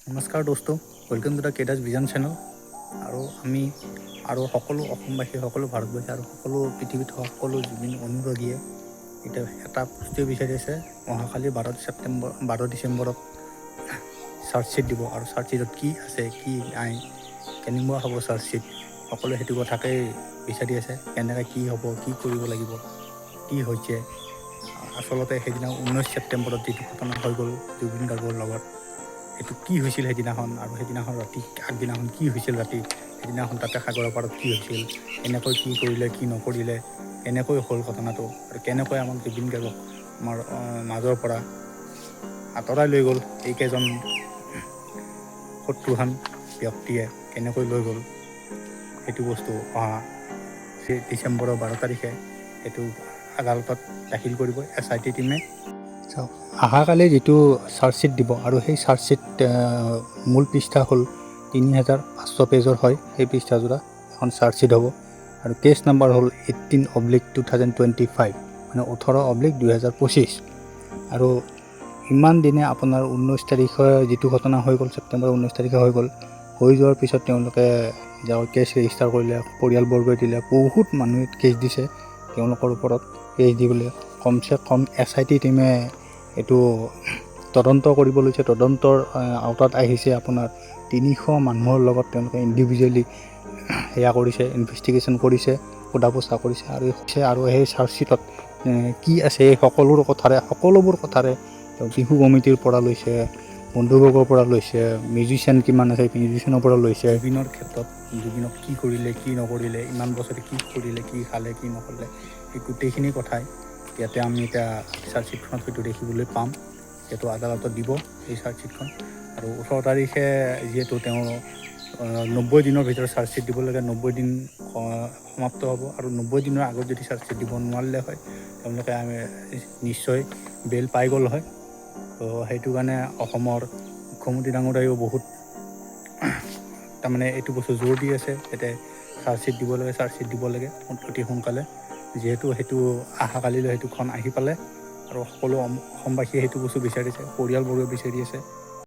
নমস্কাৰ দোস্ত, welcome to the কেডাছ ভিজন চেনেল। আৰু আমি আৰু সকলো অসমবাসী, সকলো ভাৰতবাসী আৰু সকলো পৃথিৱীত থকা সকলো জুবিন অনুৰাগীয়ে এতিয়া এটা বস্তুৱে বিচাৰি আছে, অহাকালি 12 ডিচেম্বৰত চাৰ্জশ্বিট দিব। আৰু চাৰ্জশ্বিটত কি আছে কি নাই, কেনেকুৱা হ'ব চাৰ্জশ্বিট, সকলোৱে সেইটো কথাকেই বিচাৰি আছে। কেনেকৈ কি হ'ব, কি কৰিব লাগিব, কি হৈছে। আচলতে সেইদিনা 19 ছেপ্টেম্বৰত যিটো ঘটনা হৈ গ'ল জুবিন গাৰ্গৰ লগত, সেইটো কি হৈছিল সেইদিনাখন, আৰু সেইদিনাখন ৰাতি আগদিনাখন কি হৈছিল, ৰাতি সেইদিনাখন তাতে সাগৰৰ পাৰত কি হৈছিল, কেনেকৈ কি কৰিলে কি নকৰিলে, কেনেকৈ হ'ল ঘটনাটো, আৰু কেনেকৈ আমাক জুবিন গাৰ্গক আমাৰ মাজৰ পৰা আঁতৰাই লৈ গ'ল এইকেইজন শত্ৰুহান ব্যক্তিয়ে, কেনেকৈ লৈ গ'ল সেইটো বস্তু অহা ডিচেম্বৰৰ 12 তাৰিখে সেইটো আদালতত দাখিল কৰিব SIT টীমে। অহাকালি যিটো চাৰ্জশ্বিট দিব, আৰু সেই চাৰ্জশ্বিট মূল পৃষ্ঠা হ'ল 3500 পেজৰ হয়। সেই পৃষ্ঠাযোৰা এখন চাৰ্জশ্বিট হ'ব, আৰু কেছ নাম্বাৰ হ'ল 18/2025, মানে 18/2025। আৰু ইমান দিনে আপোনাৰ 19 তাৰিখে যিটো ঘটনা হৈ গ'ল, ছেপ্টেম্বৰ 19 তাৰিখে হৈ গ'ল, হৈ যোৱাৰ পিছত তেওঁলোকে কেছ ৰেজিষ্টাৰ কৰিলে, পৰিয়ালবৰ্গই দিলে, বহুত মানুহে কেছ দিছে তেওঁলোকৰ ওপৰত। কেছ দিবলৈ কমচে কম SIT টীমে এইটো তদন্ত কৰিব লৈছে। তদন্তৰ আওতাত আহিছে আপোনাৰ 300 মানুহৰ লগত তেওঁলোকে ইণ্ডিভিজুৱেলি সেয়া কৰিছে, ইনভেষ্টিগেশ্যন কৰিছে, সোধা পোছা কৰিছে। আৰু সেই চাৰ্জশ্বিটত কি আছে এই সকলোবোৰ কথাৰে বিহু কমিটিৰ পৰা লৈছে, বন্ধুবৰ্গৰ পৰা লৈছে, মিউজিচিয়ান কিমান আছে মিউজিচিয়ানৰ পৰা লৈছে। জুবিনৰ ক্ষেত্ৰত জুবিনক কি কৰিলে কি নকৰিলে, ইমান বছৰে কি কৰিলে, কি খালে কি নকৰিলে, এই গোটেইখিনি কথাই ইয়াতে আমি এতিয়া চাৰ্জশ্বিটখনত হয়তো দেখিবলৈ পাম। যিহেতু আদালতত দিব এই চাৰ্জশ্বিটখন, আৰু 18 তাৰিখে যিহেতু তেওঁ 90 দিনৰ ভিতৰত চাৰ্জশ্বিট দিব লাগে, 90 দিন সমাপ্ত হ'ব। আৰু 90 দিনৰ আগত যদি চাৰ্জশ্বিট দিব নোৱাৰিলে হয়, তেওঁলোকে নিশ্চয় বেল পাই গ'ল হয়। তো সেইটো কাৰণে অসমৰ মুখ্যমন্ত্ৰী ডাঙৰীয়াও বহুত তাৰমানে এইটো বস্তু জোৰ দি আছে, যাতে চাৰ্জশ্বিট দিব লাগে অতি সোনকালে। যিহেতু সেইটো অহাকালিলৈ সেইটোখন আহি পালে, আৰু সকলো অসমবাসীয়ে সেইটো বস্তু বিচাৰিছে, পৰিয়ালবোৰেও বিচাৰি আছে।